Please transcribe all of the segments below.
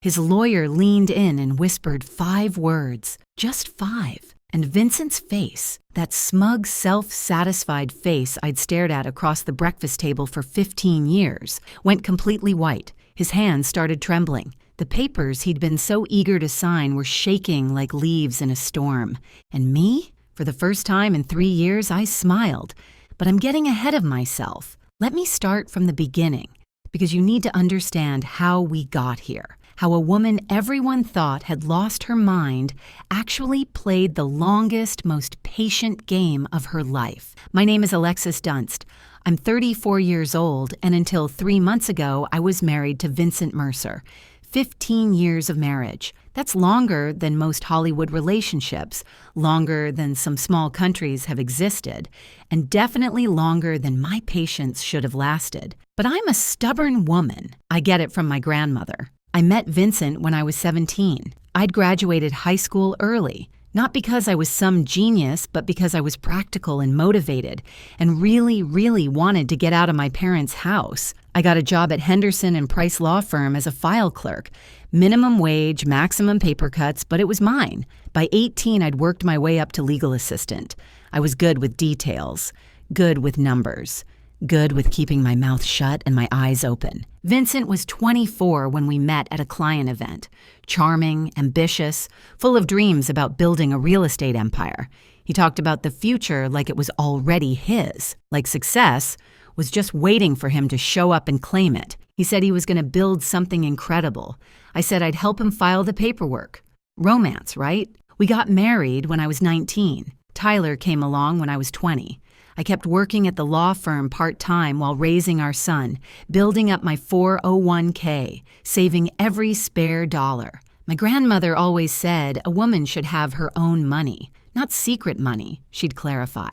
His lawyer leaned in and whispered 5 words, just 5. And Vincent's face, that smug, self-satisfied face I'd stared at across the breakfast table for 15 years, went completely white. His hands started trembling. The papers he'd been so eager to sign were shaking like leaves in a storm. And me? For the first time in 3 years, I smiled. But I'm getting ahead of myself. Let me start from the beginning, because you need to understand how we got here. How a woman everyone thought had lost her mind actually played the longest, most patient game of her life. My name is Alexis Dunst. I'm 34 years old, and until 3 months ago, I was married to Vincent Mercer. 15 years of marriage. That's longer than most Hollywood relationships, longer than some small countries have existed, and definitely longer than my patience should have lasted. But I'm a stubborn woman. I get it from my grandmother. I met Vincent when I was 17. I'd graduated high school early, not because I was some genius, but because I was practical and motivated and really, really wanted to get out of my parents' house. I got a job at Henderson and Price law firm as a file clerk. Minimum wage, maximum paper cuts, but it was mine. By 18, I'd worked my way up to legal assistant. I was good with details, good with numbers, good with keeping my mouth shut and my eyes open. Vincent was 24 when we met at a client event. Charming, ambitious, full of dreams about building a real estate empire. He talked about the future like it was already his, like success was just waiting for him to show up and claim it. He said he was going to build something incredible. I said I'd help him file the paperwork. Romance, right? We got married when I was 19. Tyler came along when I was 20. I kept working at the law firm part-time while raising our son, building up my 401k, saving every spare dollar. My grandmother always said a woman should have her own money, not secret money, she'd clarify.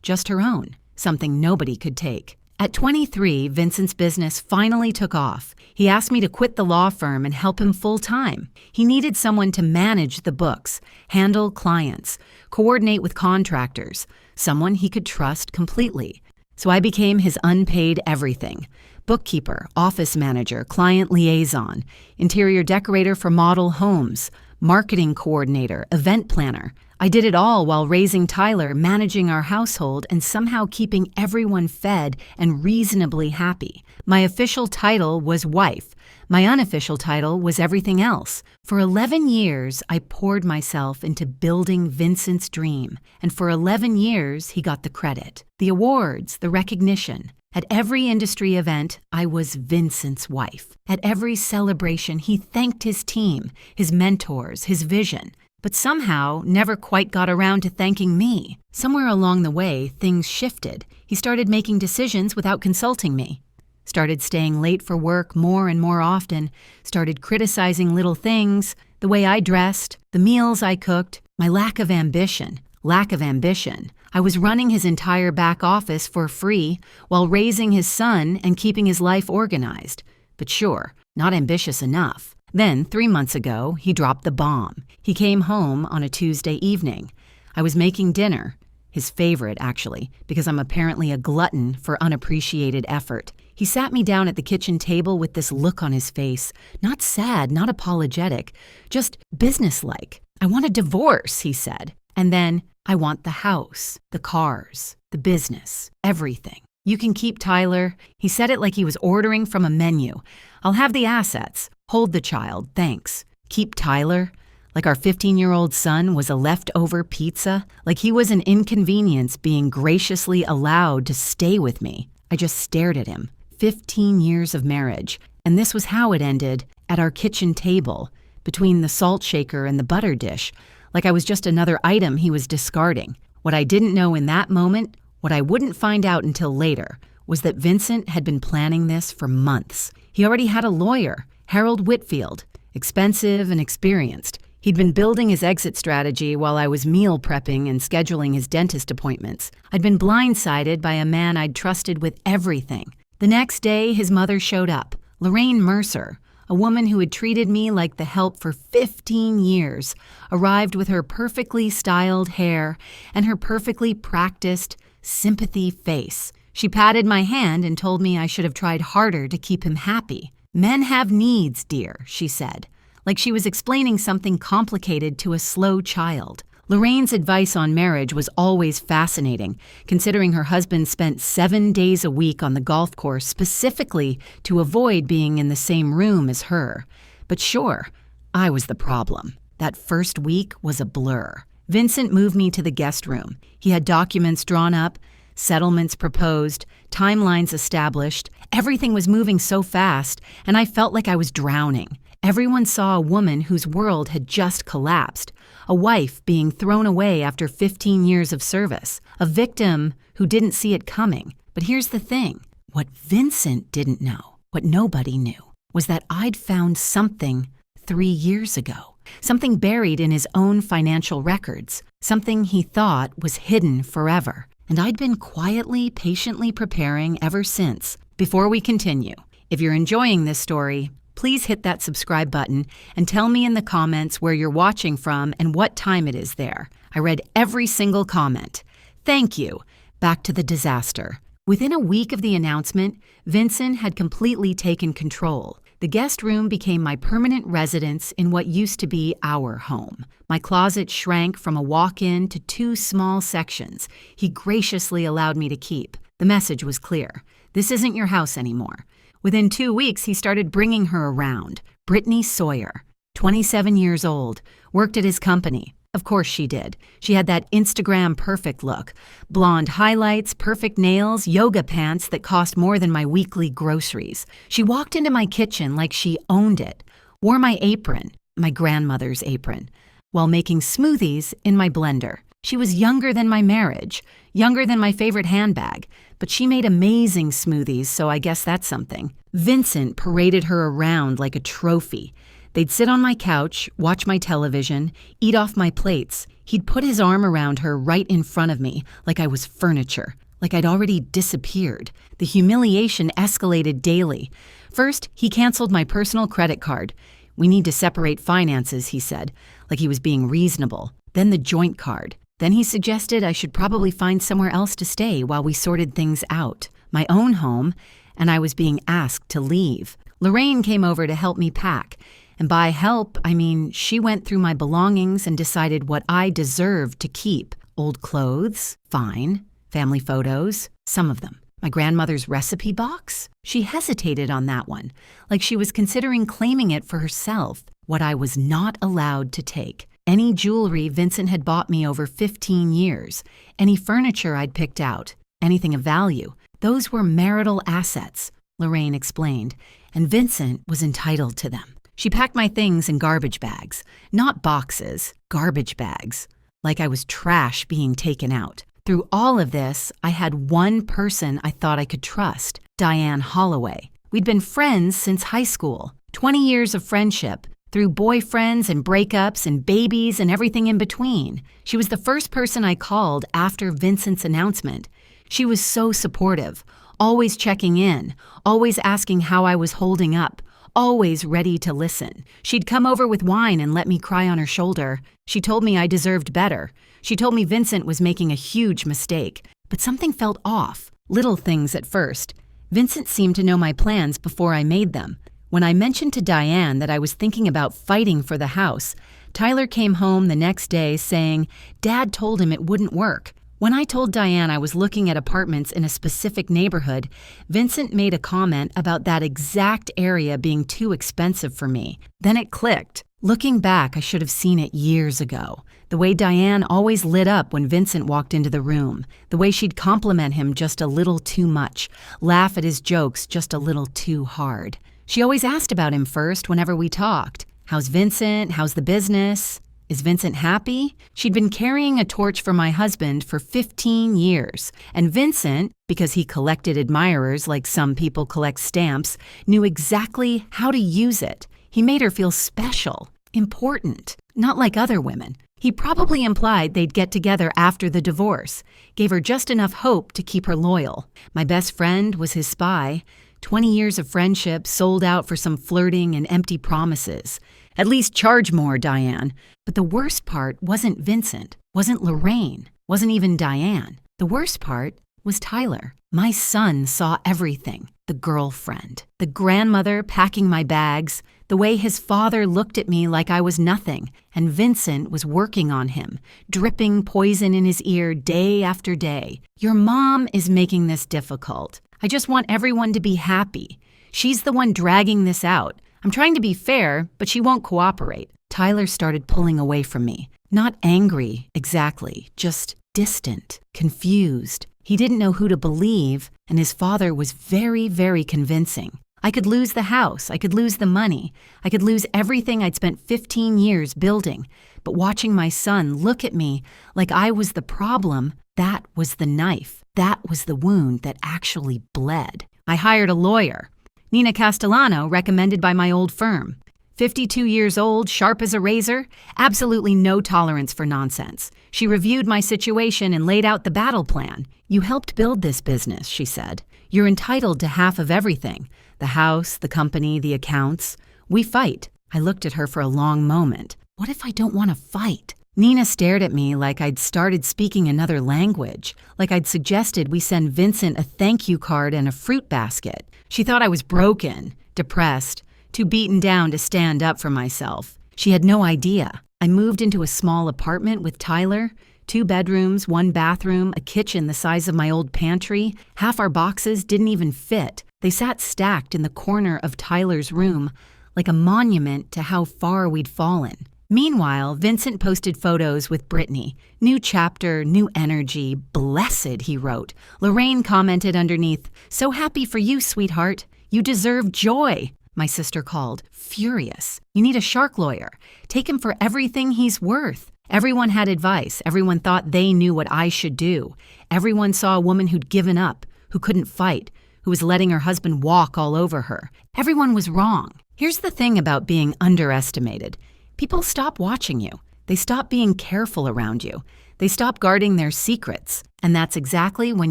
Just her own, something nobody could take. At 23, Vincent's business finally took off. He asked me to quit the law firm and help him full-time. He needed someone to manage the books, handle clients, coordinate with contractors, someone he could trust completely. So I became his unpaid everything. Bookkeeper, office manager, client liaison, interior decorator for model homes, marketing coordinator, event planner. I did it all while raising Tyler, managing our household, and somehow keeping everyone fed and reasonably happy. My official title was wife. My unofficial title was everything else. For 11 years, I poured myself into building Vincent's dream. And for 11 years, he got the credit, the awards, the recognition. At every industry event, I was Vincent's wife. At every celebration, he thanked his team, his mentors, his vision. But somehow never quite got around to thanking me. Somewhere along the way, things shifted. He started making decisions without consulting me. Started staying late for work more and more often. Started criticizing little things, the way I dressed, the meals I cooked, my lack of ambition. I was running his entire back office for free while raising his son and keeping his life organized. But sure, not ambitious enough. Then, 3 months ago, he dropped the bomb. He came home on a Tuesday evening. I was making dinner, his favorite actually, because I'm apparently a glutton for unappreciated effort. He sat me down at the kitchen table with this look on his face, not sad, not apologetic, just businesslike. I want a divorce, he said. And then, I want the house, the cars, the business, everything. You can keep Tyler. He said it like he was ordering from a menu. I'll have the assets. Hold the child, thanks. Keep Tyler? Like our 15-year-old son was a leftover pizza? Like he was an inconvenience being graciously allowed to stay with me? I just stared at him. 15 years of marriage. And this was how it ended, at our kitchen table, between the salt shaker and the butter dish, like I was just another item he was discarding. What I didn't know in that moment, what I wouldn't find out until later, was that Vincent had been planning this for months. He already had a lawyer, Harold Whitfield, expensive and experienced. He'd been building his exit strategy while I was meal prepping and scheduling his dentist appointments. I'd been blindsided by a man I'd trusted with everything. The next day, his mother showed up, Lorraine Mercer, a woman who had treated me like the help for 15 years, arrived with her perfectly styled hair and her perfectly practiced sympathy face. She patted my hand and told me I should have tried harder to keep him happy. Men have needs, dear, she said. like she was explaining something complicated to a slow child. Lorraine's advice on marriage was always fascinating, considering her husband spent 7 days a week on the golf course specifically to avoid being in the same room as her. But sure, I was the problem. That first week was a blur. Vincent moved me to the guest room. He had documents drawn up, settlements proposed, timelines established. Everything was moving so fast, and I felt like I was drowning. Everyone saw a woman whose world had just collapsed, a wife being thrown away after 15 years of service, a victim who didn't see it coming. But here's the thing. What Vincent didn't know, what nobody knew, was that I'd found something 3 years ago. Something buried in his own financial records, something he thought was hidden forever. And I'd been quietly, patiently preparing ever since. Before we continue, if you're enjoying this story, please hit that subscribe button and tell me in the comments where you're watching from and what time it is there. I read every single comment. Thank you. Back to the disaster. Within a week of the announcement, Vincent had completely taken control. The guest room became my permanent residence in what used to be our home. My closet shrank from a walk-in to 2 small sections he graciously allowed me to keep. The message was clear. This isn't your house anymore. Within 2 weeks, he started bringing her around. Brittany Sawyer, 27 years old, worked at his company. Of course she did. She had that Instagram perfect look. Blonde highlights, perfect nails, yoga pants that cost more than my weekly groceries. She walked into my kitchen like she owned it, wore my apron, my grandmother's apron, while making smoothies in my blender. She was younger than my marriage, younger than my favorite handbag, but she made amazing smoothies, so I guess that's something. Vincent paraded her around like a trophy. They'd sit on my couch, watch my television, eat off my plates. He'd put his arm around her right in front of me, like I was furniture, like I'd already disappeared. The humiliation escalated daily. First, he canceled my personal credit card. We need to separate finances, he said, like he was being reasonable. Then the joint card. Then he suggested I should probably find somewhere else to stay while we sorted things out. My own home, and I was being asked to leave. Lorraine came over to help me pack. And by help, I mean she went through my belongings and decided what I deserved to keep. Old clothes, fine. Family photos, some of them. My grandmother's recipe box? She hesitated on that one, like she was considering claiming it for herself. What I was not allowed to take. Any jewelry Vincent had bought me over 15 years. Any furniture I'd picked out. Anything of value. Those were marital assets, Lorraine explained, and Vincent was entitled to them. She packed my things in garbage bags. Not boxes, garbage bags. Like I was trash being taken out. Through all of this, I had one person I thought I could trust, Diane Holloway. We'd been friends since high school. 20 years of friendship, through boyfriends and breakups and babies and everything in between. She was the first person I called after Vincent's announcement. She was so supportive, always checking in, always asking how I was holding up. Always ready to listen. She'd come over with wine and let me cry on her shoulder. She told me I deserved better. She told me Vincent was making a huge mistake. But something felt off. Little things at first. Vincent seemed to know my plans before I made them. When I mentioned to Diane that I was thinking about fighting for the house, Tyler came home the next day saying Dad told him it wouldn't work. When I told Diane I was looking at apartments in a specific neighborhood, Vincent made a comment about that exact area being too expensive for me. Then it clicked. Looking back, I should have seen it years ago. The way Diane always lit up when Vincent walked into the room. The way she'd compliment him just a little too much, laugh at his jokes just a little too hard. She always asked about him first whenever we talked. How's Vincent? How's the business? Is Vincent happy? She'd been carrying a torch for my husband for 15 years. And Vincent, because he collected admirers like some people collect stamps, knew exactly how to use it. He made her feel special, important, not like other women. He probably implied they'd get together after the divorce, gave her just enough hope to keep her loyal. My best friend was his spy. 20 years of friendship sold out for some flirting and empty promises. At least charge more, Diane. But the worst part wasn't Vincent, wasn't Lorraine, wasn't even Diane. The worst part was Tyler. My son saw everything. The girlfriend, the grandmother packing my bags, The way his father looked at me like I was nothing, and Vincent was working on him, dripping poison in his ear day after day. Your mom is making this difficult. I just want everyone to be happy. She's the one dragging this out. I'm trying to be fair, but she won't cooperate. Tyler started pulling away from me. Not angry, exactly, just distant, confused. He didn't know who to believe, and his father was very, very convincing. I could lose the house, I could lose the money, I could lose everything I'd spent 15 years building. But watching my son look at me like I was the problem, that was the knife. That was the wound that actually bled. I hired a lawyer. Nina Castellano, recommended by my old firm. 52 years old, sharp as a razor, absolutely no tolerance for nonsense. She reviewed my situation and laid out the battle plan. You helped build this business, she said. You're entitled to half of everything. The house, the company, the accounts. We fight. I looked at her for a long moment. What if I don't want to fight? Nina stared at me like I'd started speaking another language, like I'd suggested we send Vincent a thank you card and a fruit basket. She thought I was broken, depressed, too beaten down to stand up for myself. She had no idea. I moved into a small apartment with Tyler, 2 bedrooms, 1 bathroom, a kitchen the size of my old pantry. Half our boxes didn't even fit. They sat stacked in the corner of Tyler's room, like a monument to how far we'd fallen. Meanwhile, Vincent posted photos with Brittany. New chapter, new energy, blessed, he wrote. Lorraine commented underneath, so happy for you, sweetheart. You deserve joy. My sister called, furious. You need a shark lawyer. Take him for everything he's worth. Everyone had advice. Everyone thought they knew what I should do. Everyone saw a woman who'd given up, who couldn't fight, who was letting her husband walk all over her. Everyone was wrong. Here's the thing about being underestimated. People stop watching you. They stop being careful around you. They stop guarding their secrets. And that's exactly when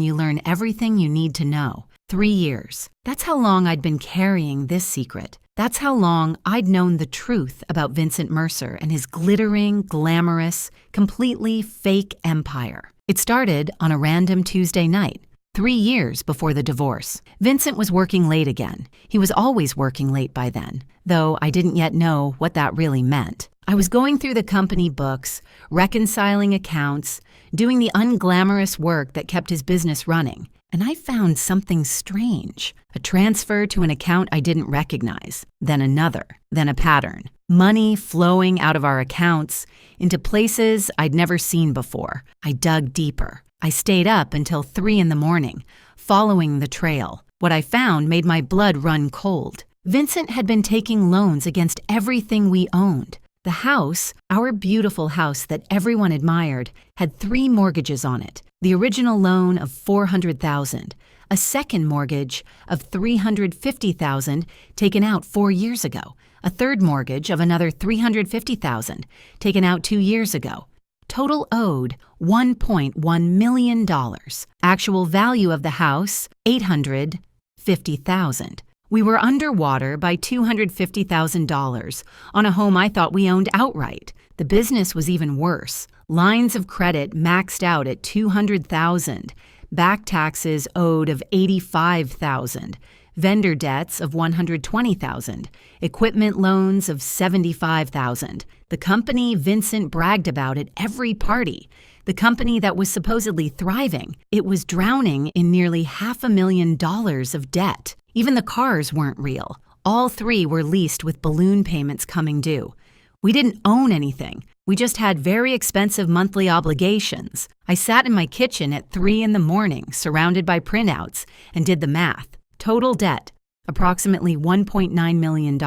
you learn everything you need to know. 3 years. That's how long I'd been carrying this secret. That's how long I'd known the truth about Vincent Mercer and his glittering, glamorous, completely fake empire. It started on a random Tuesday night, 3 years before the divorce. Vincent was working late again. He was always working late by then, though I didn't yet know what that really meant. I was going through the company books, reconciling accounts, doing the unglamorous work that kept his business running. And I found something strange. A transfer to an account I didn't recognize, then another, then a pattern. Money flowing out of our accounts into places I'd never seen before. I dug deeper. I stayed up until 3 a.m, following the trail. What I found made my blood run cold. Vincent had been taking loans against everything we owned. The house, our beautiful house that everyone admired, had 3 mortgages on it. The original loan of $400,000, a second mortgage of $350,000 taken out 4 years ago, a third mortgage of another $350,000 taken out 2 years ago. Total owed $1.1 million. Actual value of the house, $850,000. We were underwater by $250,000 on a home I thought we owned outright. The business was even worse. Lines of credit maxed out at $200,000, back taxes owed of $85,000, vendor debts of $120,000, equipment loans of $75,000. The company Vincent bragged about at every party, the company that was supposedly thriving, it was drowning in nearly $500,000 of debt. Even the cars weren't real. All 3 were leased with balloon payments coming due. We didn't own anything. We just had very expensive monthly obligations. I sat in my kitchen at 3 a.m, surrounded by printouts, and did the math. Total debt, approximately $1.9 million.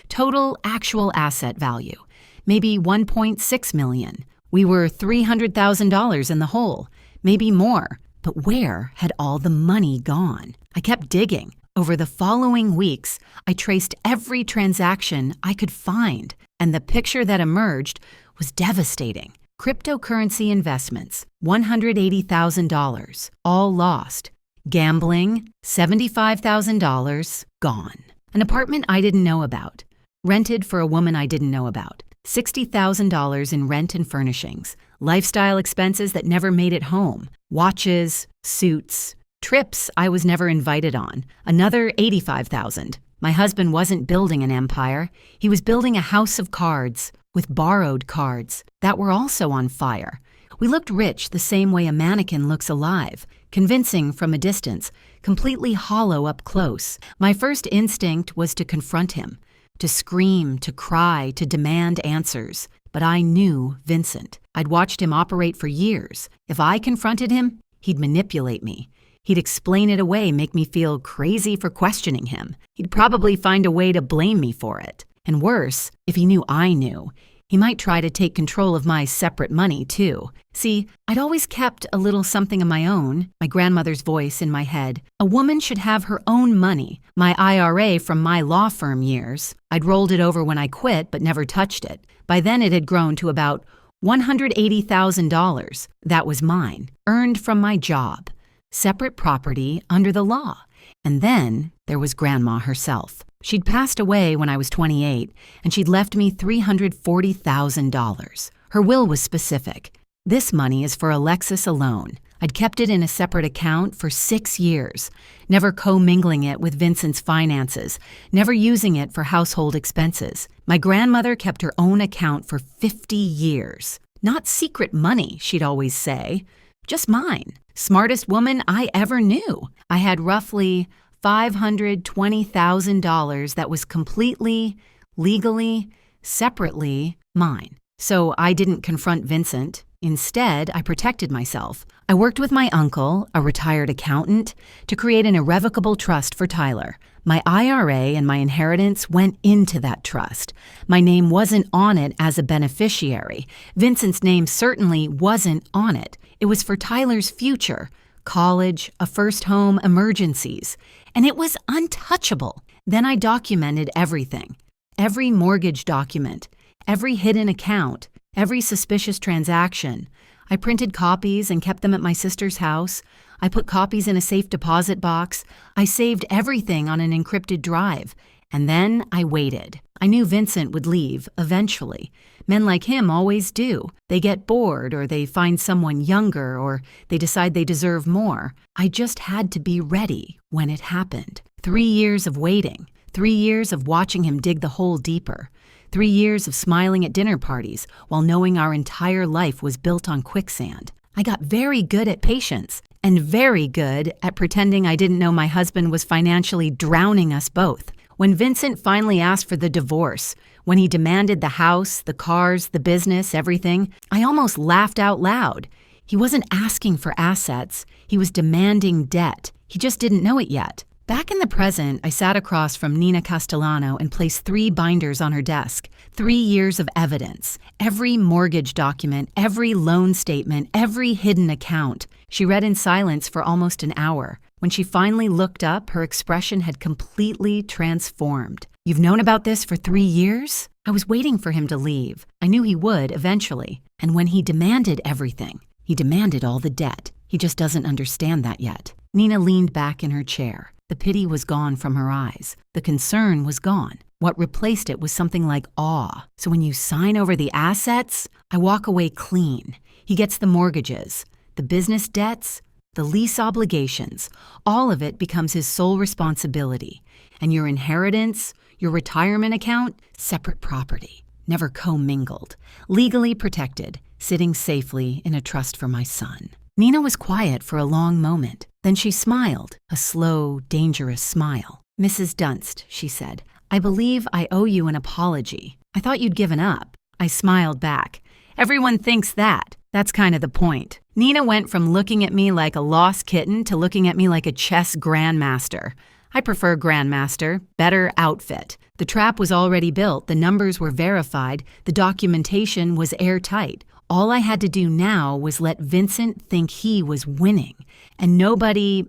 Total actual asset value, maybe $1.6 million. We were $300,000 in the hole, maybe more. But where had all the money gone? I kept digging. Over the following weeks, I traced every transaction I could find, and the picture that emerged was devastating. Cryptocurrency investments, $180,000, all lost. Gambling, $75,000, gone. An apartment I didn't know about, rented for a woman I didn't know about. $60,000 in rent and furnishings, lifestyle expenses that never made it home, watches, suits, trips I was never invited on, another $85,000, My husband wasn't building an empire. He was building a house of cards with borrowed cards that were also on fire. We looked rich the same way a mannequin looks alive, convincing from a distance, completely hollow up close. My first instinct was to confront him, to scream, to cry, to demand answers. But I knew Vincent. I'd watched him operate for years. If I confronted him, he'd manipulate me. He'd explain it away, make me feel crazy for questioning him. He'd probably find a way to blame me for it. And worse, if he knew I knew, he might try to take control of my separate money, too. See, I'd always kept a little something of my own, my grandmother's voice in my head. A woman should have her own money, my IRA from my law firm years. I'd rolled it over when I quit, but never touched it. By then it had grown to about $180,000. That was mine, earned from my job. Separate property under the law. And then there was Grandma herself. She'd passed away when I was 28, and she'd left me $340,000. Her will was specific. This money is for Alexis alone. I'd kept it in a separate account for 6 years, never commingling it with Vincent's finances, never using it for household expenses. My grandmother kept her own account for 50 years. Not secret money, she'd always say. Just mine. Smartest woman I ever knew. I had roughly $520,000 that was completely, legally, separately mine. So I didn't confront Vincent. Instead, I protected myself. I worked with my uncle, a retired accountant, to create an irrevocable trust for Tyler. My IRA and my inheritance went into that trust. My name wasn't on it as a beneficiary. Vincent's name certainly wasn't on it. It was for Tyler's future, college, a first home, emergencies. And it was untouchable. Then I documented everything. Every mortgage document, every hidden account, every suspicious transaction. I printed copies and kept them at my sister's house. I put copies in a safe deposit box. I saved everything on an encrypted drive. And then I waited. I knew Vincent would leave eventually. Men like him always do. They get bored, or they find someone younger, or they decide they deserve more. I just had to be ready when it happened. 3 years of waiting. 3 years of watching him dig the hole deeper. 3 years of smiling at dinner parties while knowing our entire life was built on quicksand. I got very good at patience and very good at pretending I didn't know my husband was financially drowning us both. When Vincent finally asked for the divorce, when he demanded the house, the cars, the business, everything, I almost laughed out loud. He wasn't asking for assets. He was demanding debt. He just didn't know it yet. Back in the present, I sat across from Nina Castellano and placed 3 binders on her desk. 3 years of evidence. Every mortgage document, every loan statement, every hidden account. She read in silence for almost an hour. When she finally looked up, her expression had completely transformed. "You've known about this for 3 years?" I was waiting for him to leave. I knew he would eventually. And when he demanded everything, he demanded all the debt. He just doesn't understand that yet. Nina leaned back in her chair. The pity was gone from her eyes. The concern was gone. What replaced it was something like awe. "So when you sign over the assets, I walk away clean. He gets the mortgages, the business debts, the lease obligations. All of it becomes his sole responsibility. And your inheritance, your retirement account, separate property, never commingled, legally protected, sitting safely in a trust for my son." Nina was quiet for a long moment. Then she smiled, a slow, dangerous smile. "Mrs. Dunst," she said, "I believe I owe you an apology. I thought you'd given up." I smiled back. "Everyone thinks that. That's kind of the point." Nina went from looking at me like a lost kitten to looking at me like a chess grandmaster. I prefer grandmaster, better outfit. The trap was already built, the numbers were verified, the documentation was airtight. All I had to do now was let Vincent think he was winning. And nobody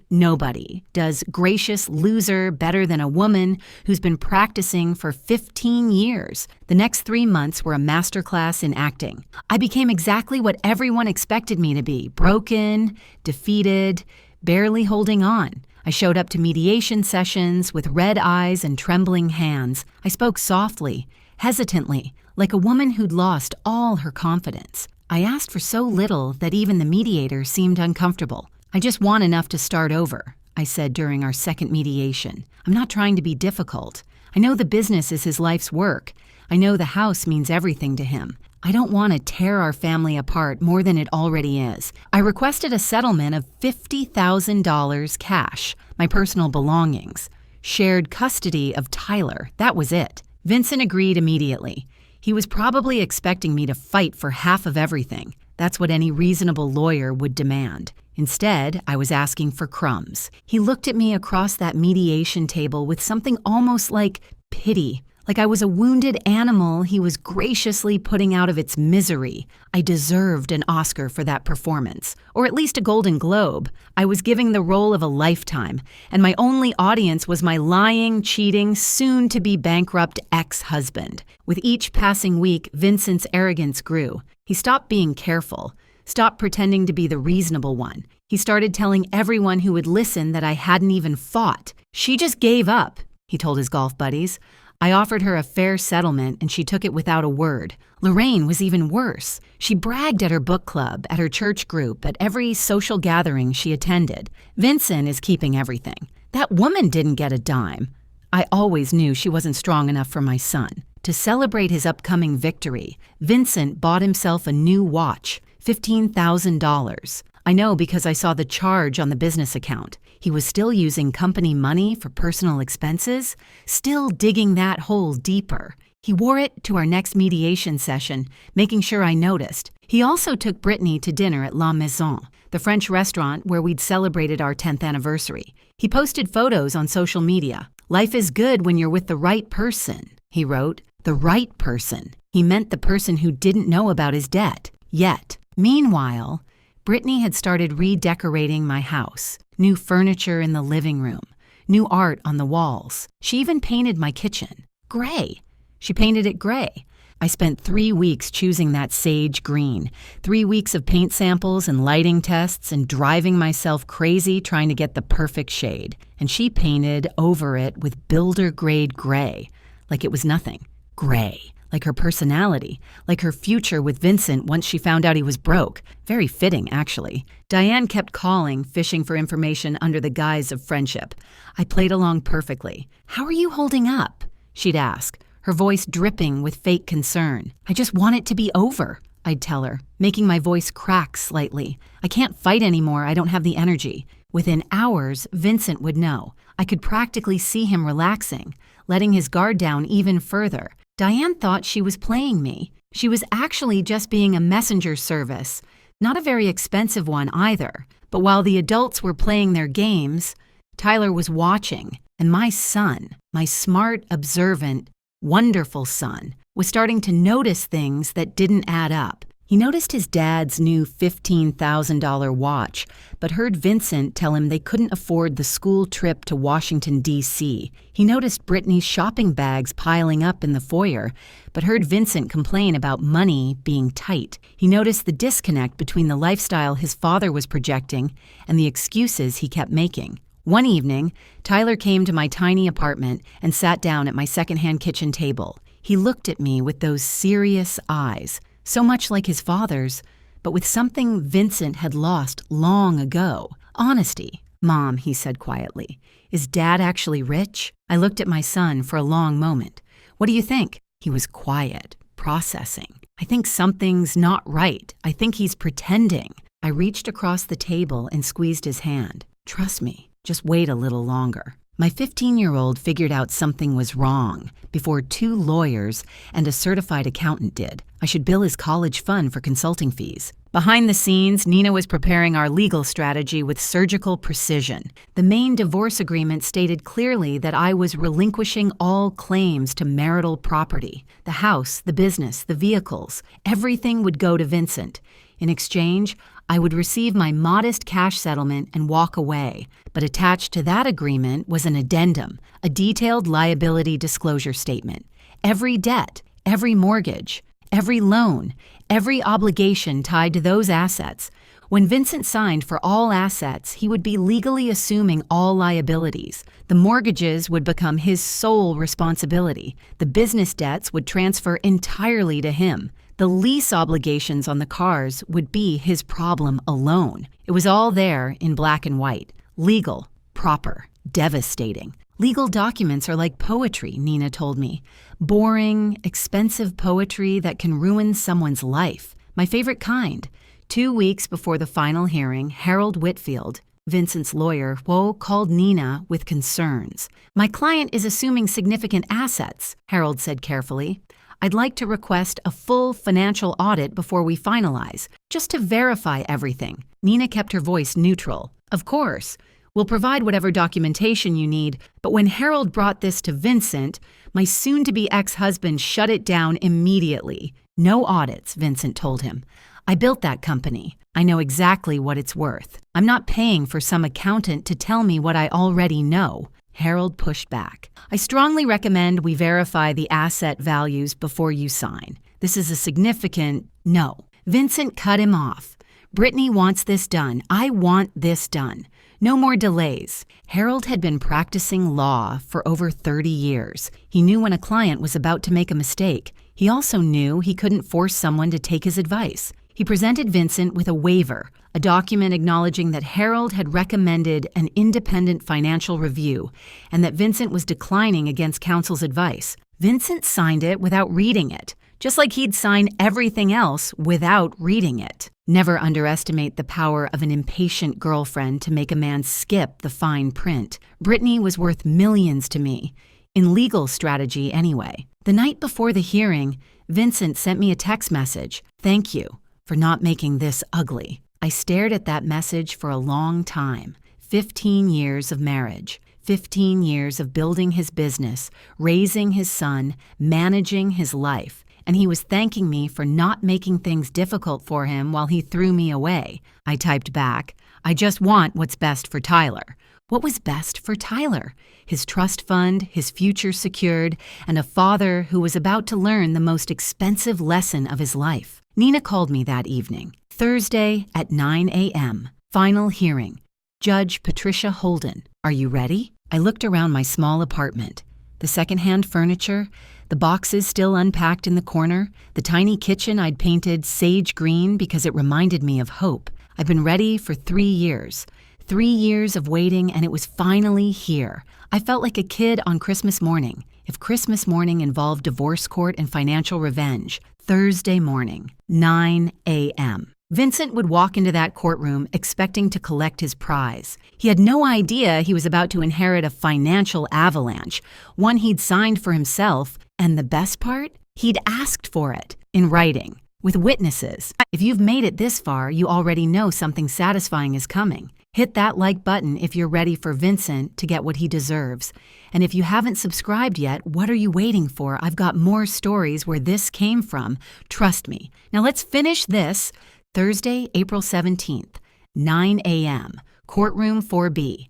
does gracious loser better than a woman who's been practicing for 15 years. The next 3 months were a masterclass in acting. I became exactly what everyone expected me to be: broken, defeated, barely holding on. I showed up to mediation sessions with red eyes and trembling hands. I spoke softly, hesitantly, like a woman who'd lost all her confidence. I asked for so little that even the mediator seemed uncomfortable. "I just want enough to start over. I said during our second mediation. "I'm not trying to be difficult. I know the business is his life's work. I know the house means everything to him. I don't want to tear our family apart more than it already is. I requested a settlement of $50,000 cash, my personal belongings. Shared custody of Tyler, that was it." Vincent agreed immediately. He was probably expecting me to fight for half of everything. That's what any reasonable lawyer would demand. Instead, I was asking for crumbs. He looked at me across that mediation table with something almost like pity. Like I was a wounded animal he was graciously putting out of its misery. I deserved an Oscar for that performance, or at least a Golden Globe. I was giving the role of a lifetime, and my only audience was my lying, cheating, soon-to-be bankrupt ex-husband. With each passing week, Vincent's arrogance grew. He stopped being careful, stopped pretending to be the reasonable one. He started telling everyone who would listen that I hadn't even fought. "She just gave up," he told his golf buddies. I offered her a fair settlement, and she took it without a word. Lorraine was even worse. She bragged at her book club, at her church group, at every social gathering she attended. "Vincent is keeping everything. That woman didn't get a dime." I always knew she wasn't strong enough for my son. To celebrate his upcoming victory, Vincent bought himself a new watch, $15,000. I know because I saw the charge on the business account. He was still using company money for personal expenses, still digging that hole deeper. He wore it to our next mediation session, making sure I noticed. He also took Brittany to dinner at La Maison, the French restaurant where we'd celebrated our 10th anniversary. He posted photos on social media. "Life is good when you're with the right person," he wrote. The right person. He meant the person who didn't know about his debt, yet. Meanwhile, Brittany had started redecorating my house. New furniture in the living room, new art on the walls. She even painted my kitchen. Gray. She painted it gray. I spent 3 weeks choosing that sage green, 3 weeks of paint samples and lighting tests and driving myself crazy trying to get the perfect shade. And she painted over it with builder-grade gray, like it was nothing. Gray. Like her personality, like her future with Vincent once she found out he was broke. Very fitting, actually. Diane kept calling, fishing for information under the guise of friendship. I played along perfectly. "How are you holding up?" she'd ask, her voice dripping with fake concern. "I just want it to be over," I'd tell her, making my voice crack slightly. "I can't fight anymore, I don't have the energy." Within hours, Vincent would know. I could practically see him relaxing, letting his guard down even further. Diane thought she was playing me. She was actually just being a messenger service, not a very expensive one either. But while the adults were playing their games, Tyler was watching, and my son, my smart, observant, wonderful son, was starting to notice things that didn't add up. He noticed his dad's new $15,000 watch, but heard Vincent tell him they couldn't afford the school trip to Washington, D.C. He noticed Brittany's shopping bags piling up in the foyer, but heard Vincent complain about money being tight. He noticed the disconnect between the lifestyle his father was projecting and the excuses he kept making. One evening, Tyler came to my tiny apartment and sat down at my secondhand kitchen table. He looked at me with those serious eyes, so much like his father's, but with something Vincent had lost long ago. Honesty. "Mom," he said quietly, "is Dad actually rich?" I looked at my son for a long moment. "What do you think?" He was quiet, processing. "I think something's not right. I think he's pretending." I reached across the table and squeezed his hand. "Trust me, just wait a little longer." My 15-year-old figured out something was wrong before 2 lawyers and a certified accountant did. I should bill his college fund for consulting fees. Behind the scenes, Nina was preparing our legal strategy with surgical precision. The main divorce agreement stated clearly that I was relinquishing all claims to marital property. The house, the business, the vehicles, everything would go to Vincent. In exchange, I would receive my modest cash settlement and walk away. But attached to that agreement was an addendum, a detailed liability disclosure statement. Every debt, every mortgage, every loan, every obligation tied to those assets. When Vincent signed for all assets, he would be legally assuming all liabilities. The mortgages would become his sole responsibility. The business debts would transfer entirely to him. The lease obligations on the cars would be his problem alone. It was all there in black and white. Legal, improper, devastating. Legal documents are like poetry, Nina told me. Boring, expensive poetry that can ruin someone's life. My favorite kind. 2 weeks before the final hearing, Harold Whitfield, Vincent's lawyer, called Nina with concerns. My client is assuming significant assets, Harold said carefully. I'd like to request a full financial audit before we finalize, just to verify everything. Nina kept her voice neutral. Of course. We'll provide whatever documentation you need, but when Harold brought this to Vincent, my soon-to-be ex-husband shut it down immediately. No audits, Vincent told him. I built that company. I know exactly what it's worth. I'm not paying for some accountant to tell me what I already know. Harold pushed back. I strongly recommend we verify the asset values before you sign. This is a significant no. Vincent cut him off. Brittany wants this done. I want this done. No more delays. Harold had been practicing law for over 30 years. He knew when a client was about to make a mistake. He also knew he couldn't force someone to take his advice. He presented Vincent with a waiver, a document acknowledging that Harold had recommended an independent financial review and that Vincent was declining against counsel's advice. Vincent signed it without reading it, just like he'd sign everything else without reading it. Never underestimate the power of an impatient girlfriend to make a man skip the fine print. Brittany was worth millions to me, in legal strategy anyway. The night before the hearing, Vincent sent me a text message. Thank you for not making this ugly. I stared at that message for a long time. 15 years of marriage, 15 years of building his business, raising his son, managing his life. And he was thanking me for not making things difficult for him while he threw me away. I typed back, I just want what's best for Tyler. What was best for Tyler? His trust fund, his future secured, and a father who was about to learn the most expensive lesson of his life. Nina called me that evening. Thursday at 9 a.m. Final hearing. Judge Patricia Holden. Are you ready? I looked around my small apartment. The secondhand furniture, the boxes still unpacked in the corner, the tiny kitchen I'd painted sage green because it reminded me of hope. I've been ready for 3 years. 3 years of waiting, and it was finally here. I felt like a kid on Christmas morning. If Christmas morning involved divorce court and financial revenge, Thursday morning, 9 a.m. Vincent would walk into that courtroom expecting to collect his prize. He had no idea he was about to inherit a financial avalanche, one he'd signed for himself, and the best part? He'd asked for it, in writing, with witnesses. If you've made it this far, you already know something satisfying is coming. Hit that like button if you're ready for Vincent to get what he deserves. And if you haven't subscribed yet, what are you waiting for? I've got more stories where this came from. Trust me. Now let's finish this. Thursday, April 17th, 9 a.m., courtroom 4B.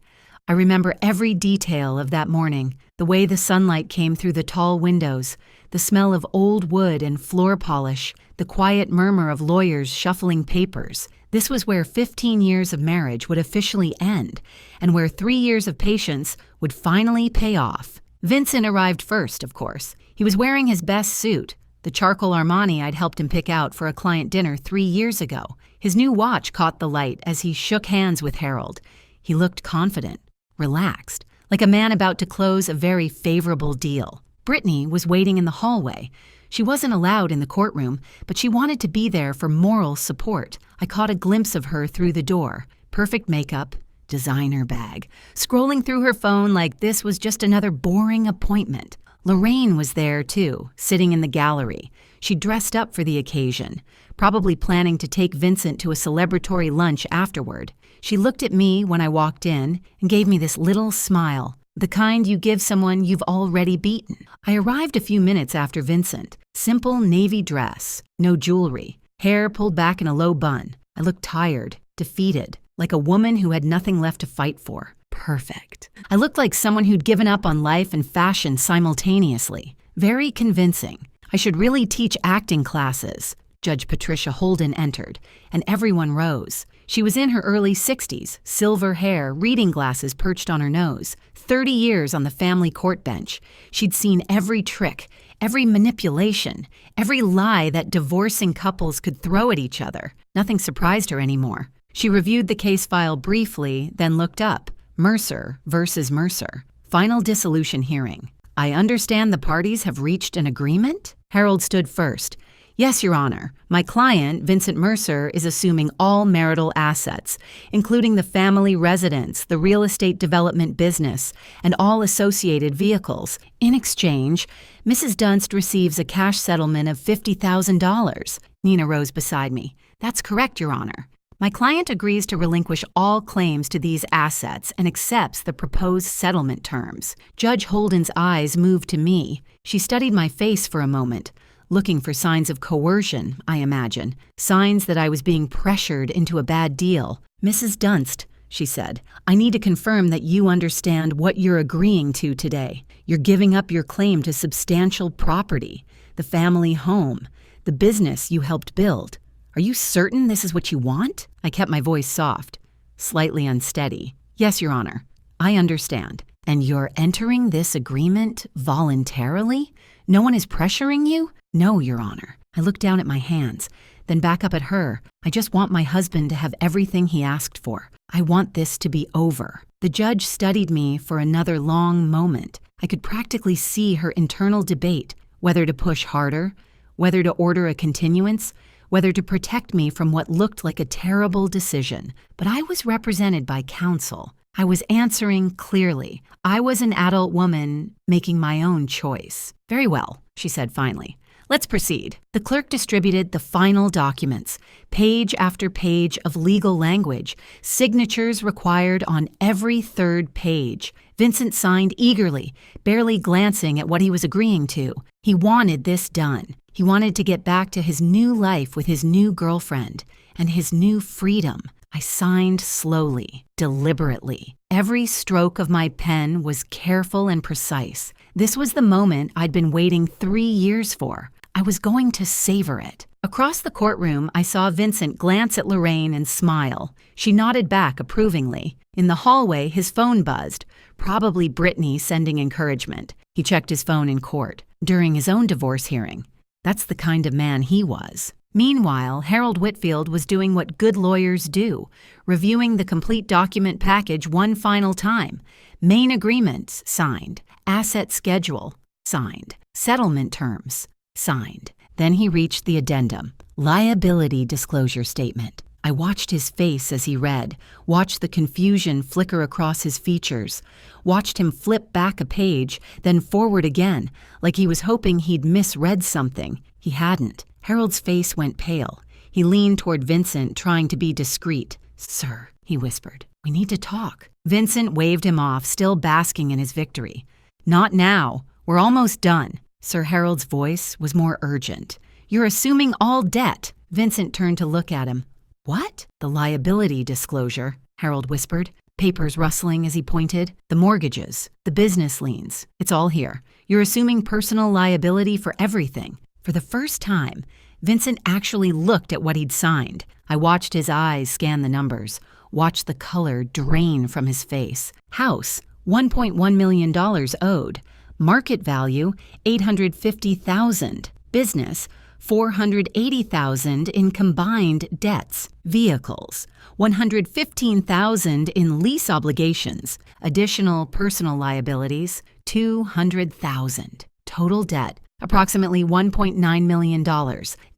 I remember every detail of that morning, the way the sunlight came through the tall windows, the smell of old wood and floor polish, the quiet murmur of lawyers shuffling papers. This was where 15 years of marriage would officially end, and where 3 years of patience would finally pay off. Vincent arrived first, of course. He was wearing his best suit, the charcoal Armani I'd helped him pick out for a client dinner 3 years ago. His new watch caught the light as he shook hands with Harold. He looked confident, relaxed, like a man about to close a very favorable deal. Brittany was waiting in the hallway. She wasn't allowed in the courtroom, but she wanted to be there for moral support. I caught a glimpse of her through the door. Perfect makeup, designer bag, scrolling through her phone like this was just another boring appointment. Lorraine was there, too, sitting in the gallery. She dressed up for the occasion, probably planning to take Vincent to a celebratory lunch afterward. She looked at me when I walked in and gave me this little smile, the kind you give someone you've already beaten. I arrived a few minutes after Vincent. Simple navy dress, no jewelry, hair pulled back in a low bun. I looked tired, defeated, like a woman who had nothing left to fight for. Perfect. I looked like someone who'd given up on life and fashion simultaneously. Very convincing. I should really teach acting classes. Judge Patricia Holden entered, and everyone rose. She was in her early 60s, silver hair, reading glasses perched on her nose. 30 years on the family court bench. She'd seen every trick, every manipulation, every lie that divorcing couples could throw at each other. Nothing surprised her anymore. She reviewed the case file briefly, then looked up, Mercer versus Mercer. Final dissolution hearing. I understand the parties have reached an agreement? Harold stood first. Yes, Your Honor. My client, Vincent Mercer, is assuming all marital assets, including the family residence, the real estate development business, and all associated vehicles. In exchange, Mrs. Dunst receives a cash settlement of $50,000. Nina rose beside me. That's correct, Your Honor. My client agrees to relinquish all claims to these assets and accepts the proposed settlement terms. Judge Holden's eyes moved to me. She studied my face for a moment. Looking for signs of coercion, I imagine. Signs that I was being pressured into a bad deal. Mrs. Dunst, she said, I need to confirm that you understand what you're agreeing to today. You're giving up your claim to substantial property, the family home, the business you helped build. Are you certain this is what you want? I kept my voice soft, slightly unsteady. Yes, Your Honor. I understand. And you're entering this agreement voluntarily? No one is pressuring you? No, Your Honor. I looked down at my hands, then back up at her. I just want my husband to have everything he asked for. I want this to be over. The judge studied me for another long moment. I could practically see her internal debate, whether to push harder, whether to order a continuance, whether to protect me from what looked like a terrible decision. But I was represented by counsel. I was answering clearly. I was an adult woman making my own choice. Very well, she said finally. Let's proceed. The clerk distributed the final documents, page after page of legal language, signatures required on every third page. Vincent signed eagerly, barely glancing at what he was agreeing to. He wanted this done. He wanted to get back to his new life with his new girlfriend and his new freedom. I signed slowly, deliberately. Every stroke of my pen was careful and precise. This was the moment I'd been waiting 3 years for. I was going to savor it. Across the courtroom, I saw Vincent glance at Lorraine and smile. She nodded back approvingly. In the hallway, his phone buzzed, probably Brittany sending encouragement. He checked his phone in court, during his own divorce hearing. That's the kind of man he was. Meanwhile, Harold Whitfield was doing what good lawyers do, reviewing the complete document package one final time. Main agreements, signed. Asset schedule, signed. Settlement terms, signed. Then he reached the addendum, liability disclosure statement. I watched his face as he read, watched the confusion flicker across his features, watched him flip back a page, then forward again, like he was hoping he'd misread something. He hadn't. Harold's face went pale. He leaned toward Vincent, trying to be discreet. Sir, he whispered, we need to talk. Vincent waved him off, still basking in his victory. Not now. We're almost done. Sir Harold's voice was more urgent. You're assuming all debt. Vincent turned to look at him. What? The liability disclosure, Harold whispered, papers rustling as he pointed. The mortgages, the business liens. It's all here. You're assuming personal liability for everything. For the first time, Vincent actually looked at what he'd signed. I watched his eyes scan the numbers, watched the color drain from his face. House, $1.1 million owed. Market value, $850,000. Business, $480,000 in combined debts. Vehicles, $115,000 in lease obligations. Additional personal liabilities, $200,000. Total debt, approximately $1.9 million.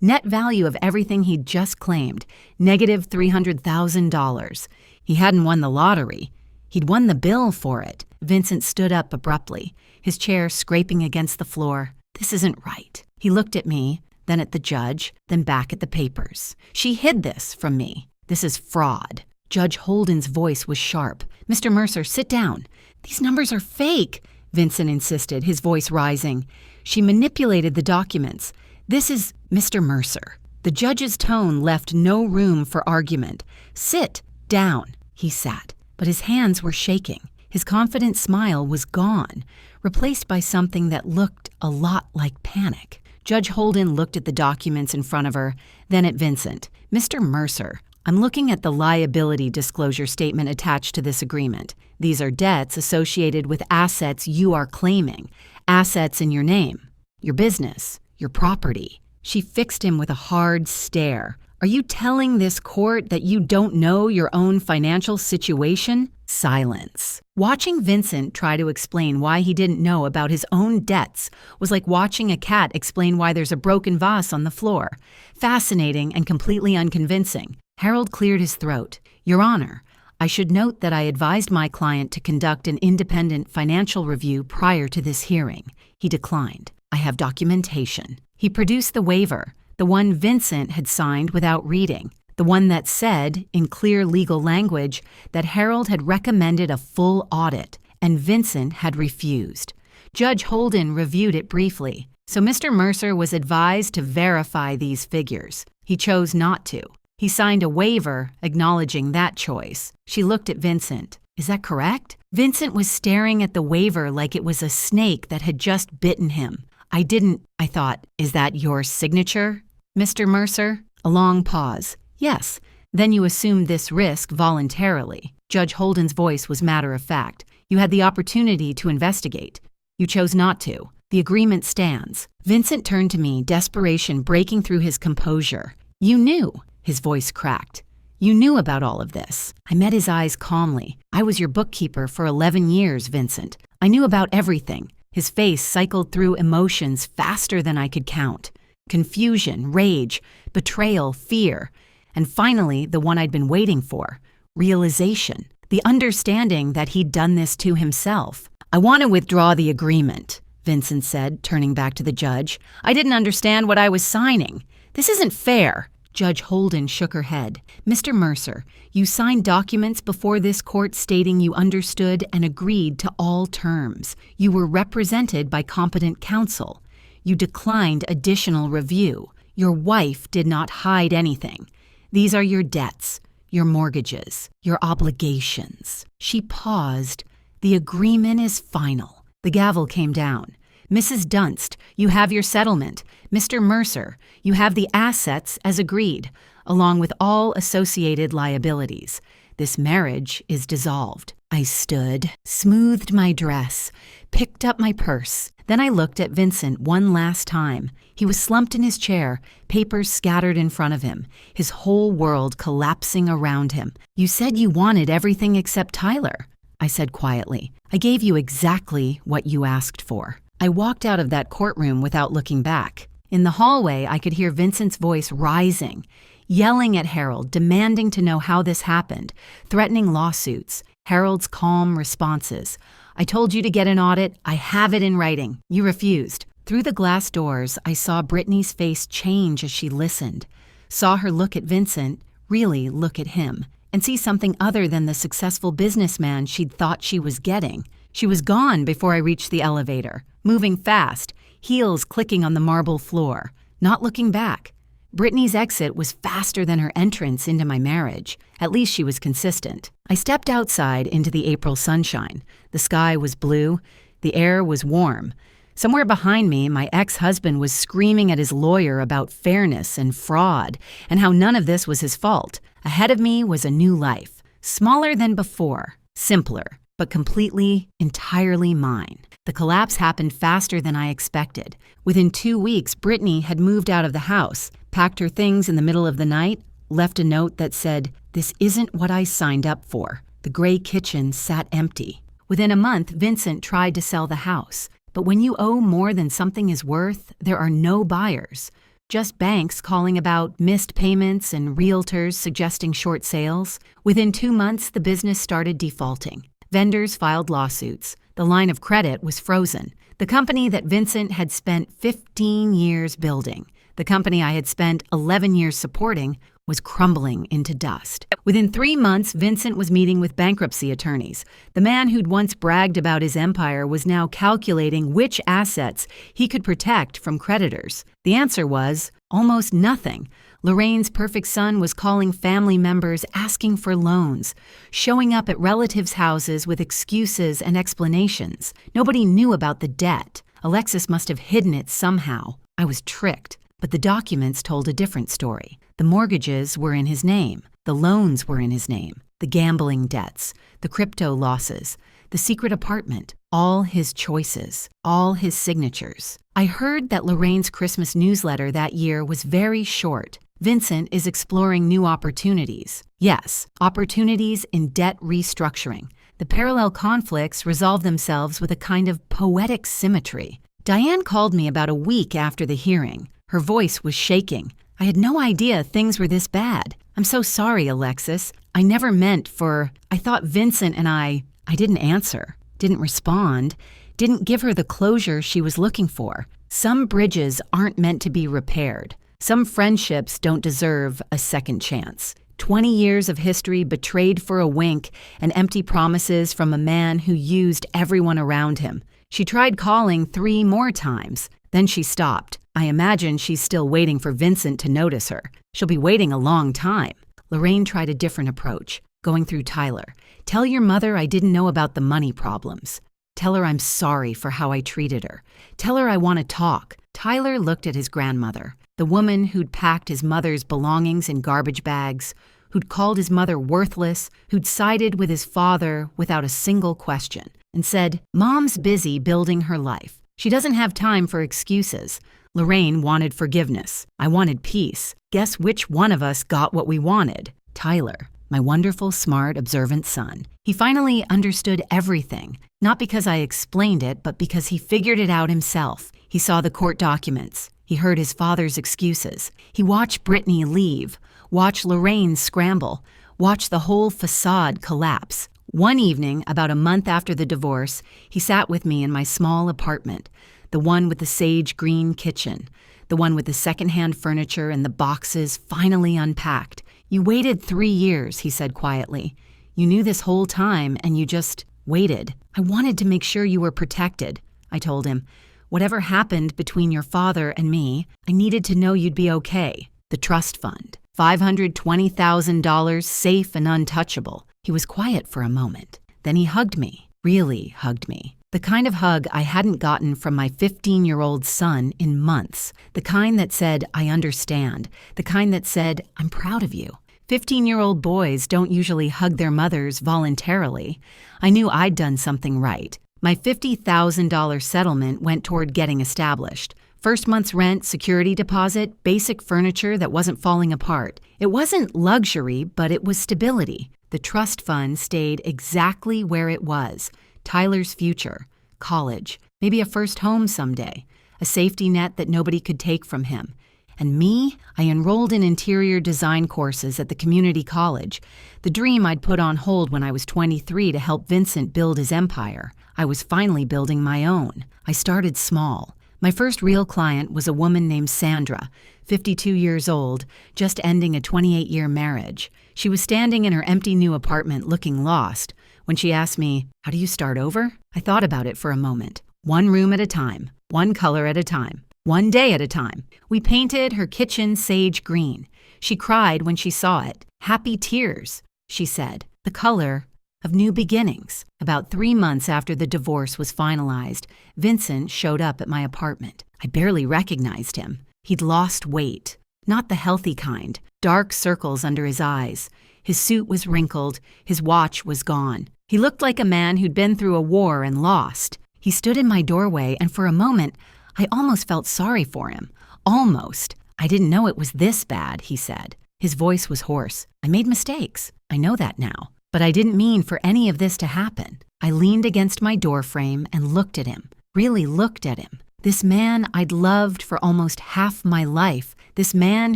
Net value of everything he'd just claimed, negative $300,000. He hadn't won the lottery. He'd won the bill for it. Vincent stood up abruptly, his chair scraping against the floor. This isn't right. He looked at me, then at the judge, then back at the papers. She hid this from me. This is fraud. Judge Holden's voice was sharp. Mr. Mercer, sit down. These numbers are fake, Vincent insisted, his voice rising. She manipulated the documents. This is Mr. Mercer. The judge's tone left no room for argument. Sit down. He sat, but his hands were shaking. His confident smile was gone, replaced by something that looked a lot like panic. Judge Holden looked at the documents in front of her, then at Vincent. Mr. Mercer, I'm looking at the liability disclosure statement attached to this agreement. These are debts associated with assets you are claiming, assets in your name, your business, your property. She fixed him with a hard stare. Are you telling this court that you don't know your own financial situation? Silence. Watching Vincent try to explain why he didn't know about his own debts was like watching a cat explain why there's a broken vase on the floor. Fascinating and completely unconvincing. Harold cleared his throat. Your Honor, I should note that I advised my client to conduct an independent financial review prior to this hearing. He declined. I have documentation. He produced the waiver, the one Vincent had signed without reading, the one that said, in clear legal language, that Harold had recommended a full audit, and Vincent had refused. Judge Holden reviewed it briefly, so Mr. Mercer was advised to verify these figures. He chose not to. He signed a waiver acknowledging that choice. She looked at Vincent. Is that correct? Vincent was staring at the waiver like it was a snake that had just bitten him. I thought, is that your signature, Mr. Mercer? A long pause. Yes. Then you assumed this risk voluntarily. Judge Holden's voice was matter of fact. You had the opportunity to investigate. You chose not to. The agreement stands. Vincent turned to me, desperation breaking through his composure. You knew. His voice cracked. You knew about all of this. I met his eyes calmly. I was your bookkeeper for 11 years, Vincent. I knew about everything. His face cycled through emotions faster than I could count. Confusion, rage, betrayal, fear. And finally, the one I'd been waiting for, realization, the understanding that he'd done this to himself. I want to withdraw the agreement, Vincent said, turning back to the judge. I didn't understand what I was signing. This isn't fair. Judge Holden shook her head. Mr. Mercer, you signed documents before this court stating you understood and agreed to all terms. You were represented by competent counsel. You declined additional review. Your wife did not hide anything. These are your debts, your mortgages, your obligations. She paused. The agreement is final. The gavel came down. Mrs. Dunst, you have your settlement. Mr. Mercer, you have the assets as agreed, along with all associated liabilities. This marriage is dissolved. I stood, smoothed my dress, picked up my purse. Then I looked at Vincent one last time. He was slumped in his chair, papers scattered in front of him, his whole world collapsing around him. You said you wanted everything except Tyler, I said quietly. I gave you exactly what you asked for. I walked out of that courtroom without looking back. In the hallway, I could hear Vincent's voice rising, yelling at Harold, demanding to know how this happened, threatening lawsuits. Harold's calm responses. I told you to get an audit. I have it in writing. You refused. Through the glass doors, I saw Brittany's face change as she listened, saw her look at Vincent, really look at him, and see something other than the successful businessman she'd thought she was getting. She was gone before I reached the elevator, moving fast, heels clicking on the marble floor, not looking back. Brittany's exit was faster than her entrance into my marriage. At least she was consistent. I stepped outside into the April sunshine. The sky was blue. The air was warm. Somewhere behind me, my ex-husband was screaming at his lawyer about fairness and fraud and how none of this was his fault. Ahead of me was a new life, smaller than before, simpler, but completely, entirely mine. The collapse happened faster than I expected. Within 2 weeks, Brittany had moved out of the house, packed her things in the middle of the night, left a note that said, "This isn't what I signed up for." The gray kitchen sat empty. Within a month, Vincent tried to sell the house. But when you owe more than something is worth, there are no buyers. Just banks calling about missed payments and realtors suggesting short sales. Within 2 months, the business started defaulting. Vendors filed lawsuits. The line of credit was frozen. The company that Vincent had spent 15 years building, the company I had spent 11 years supporting, was crumbling into dust. Within 3 months, Vincent was meeting with bankruptcy attorneys. The man who'd once bragged about his empire was now calculating which assets he could protect from creditors. The answer was almost nothing. Lorraine's perfect son was calling family members asking for loans, showing up at relatives' houses with excuses and explanations. Nobody knew about the debt. Alexis must have hidden it somehow. I was tricked. But the documents told a different story. The mortgages were in his name. The loans were in his name. The gambling debts, the crypto losses, the secret apartment, all his choices, all his signatures. I heard that Lorraine's Christmas newsletter that year was very short. Vincent is exploring new opportunities. Yes, opportunities in debt restructuring. The parallel conflicts resolve themselves with a kind of poetic symmetry. Diane called me about a week after the hearing. Her voice was shaking. I had no idea things were this bad. I'm so sorry, Alexis. I never meant for... I thought Vincent and I didn't answer, didn't respond, didn't give her the closure she was looking for. Some bridges aren't meant to be repaired. Some friendships don't deserve a second chance. 20 years of history betrayed for a wink and empty promises from a man who used everyone around him. She tried calling 3 more times. Then she stopped. I imagine she's still waiting for Vincent to notice her. She'll be waiting a long time. Lorraine tried a different approach, going through Tyler. Tell your mother I didn't know about the money problems. Tell her I'm sorry for how I treated her. Tell her I want to talk. Tyler looked at his grandmother, the woman who'd packed his mother's belongings in garbage bags, who'd called his mother worthless, who'd sided with his father without a single question, and said, Mom's busy building her life. She doesn't have time for excuses. Lorraine wanted forgiveness. I wanted peace. Guess which one of us got what we wanted? Tyler, my wonderful, smart, observant son. He finally understood everything, not because I explained it, but because he figured it out himself. He saw the court documents. He heard his father's excuses. He watched Brittany leave, watched Lorraine scramble, watched the whole facade collapse. One evening, about a month after the divorce, he sat with me in my small apartment, the one with the sage green kitchen, the one with the secondhand furniture and the boxes finally unpacked. You waited 3 years, he said quietly. You knew this whole time and you just waited. I wanted to make sure you were protected, I told him. Whatever happened between your father and me, I needed to know you'd be okay. The trust fund, $520,000, safe and untouchable. He was quiet for a moment. Then he hugged me, really hugged me. The kind of hug I hadn't gotten from my 15-year-old son in months. The kind that said, I understand. The kind that said, I'm proud of you. 15-year-old boys don't usually hug their mothers voluntarily. I knew I'd done something right. My $50,000 settlement went toward getting established. First month's rent, security deposit, basic furniture that wasn't falling apart. It wasn't luxury, but it was stability. The trust fund stayed exactly where it was. Tyler's future, college, maybe a first home someday, a safety net that nobody could take from him. And me, I enrolled in interior design courses at the community college, the dream I'd put on hold when I was 23 to help Vincent build his empire. I was finally building my own. I started small. My first real client was a woman named Sandra, 52 years old, just ending a 28-year marriage. She was standing in her empty new apartment looking lost. When she asked me, how do you start over? I thought about it for a moment. One room at a time, one color at a time, one day at a time. We painted her kitchen sage green. She cried when she saw it. Happy tears, she said. The color of new beginnings. About 3 months after the divorce was finalized, Vincent showed up at my apartment. I barely recognized him. He'd lost weight. Not the healthy kind. Dark circles under his eyes. His suit was wrinkled. His watch was gone. He looked like a man who'd been through a war and lost. He stood in my doorway, and for a moment, I almost felt sorry for him. Almost. I didn't know it was this bad, he said. His voice was hoarse. I made mistakes. I know that now. But I didn't mean for any of this to happen. I leaned against my doorframe and looked at him. Really looked at him. This man I'd loved for almost half my life. This man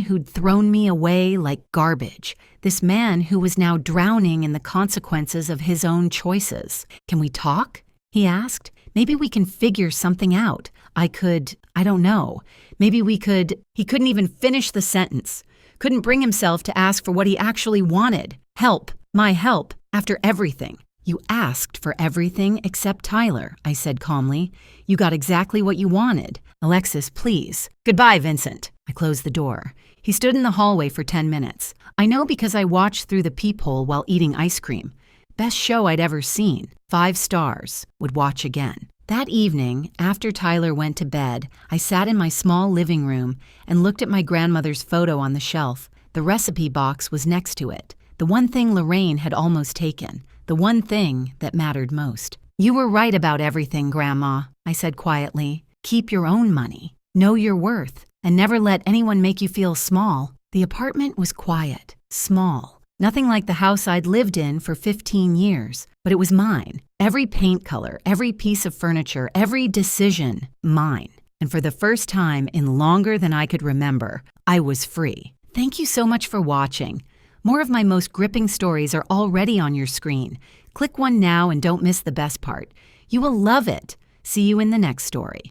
who'd thrown me away like garbage. This man who was now drowning in the consequences of his own choices. Can we talk? He asked. Maybe we can figure something out. I don't know. Maybe we could. He couldn't even finish the sentence. Couldn't bring himself to ask for what he actually wanted. Help. My help. After everything. You asked for everything except Tyler, I said calmly. You got exactly what you wanted. Alexis, please. Goodbye, Vincent. I closed the door. He stood in the hallway for 10 minutes. I know because I watched through the peephole while eating ice cream. Best show I'd ever seen. 5 stars. Would watch again. That evening, after Tyler went to bed, I sat in my small living room and looked at my grandmother's photo on the shelf. The recipe box was next to it. The one thing Lorraine had almost taken. The one thing that mattered most. You were right about everything, Grandma, I said quietly. Keep your own money. Know your worth. And never let anyone make you feel small. The apartment was quiet, small. Nothing like the house I'd lived in for 15 years, but it was mine. Every paint color, every piece of furniture, every decision, mine. And for the first time in longer than I could remember, I was free. Thank you so much for watching. More of my most gripping stories are already on your screen. Click one now and don't miss the best part. You will love it. See you in the next story.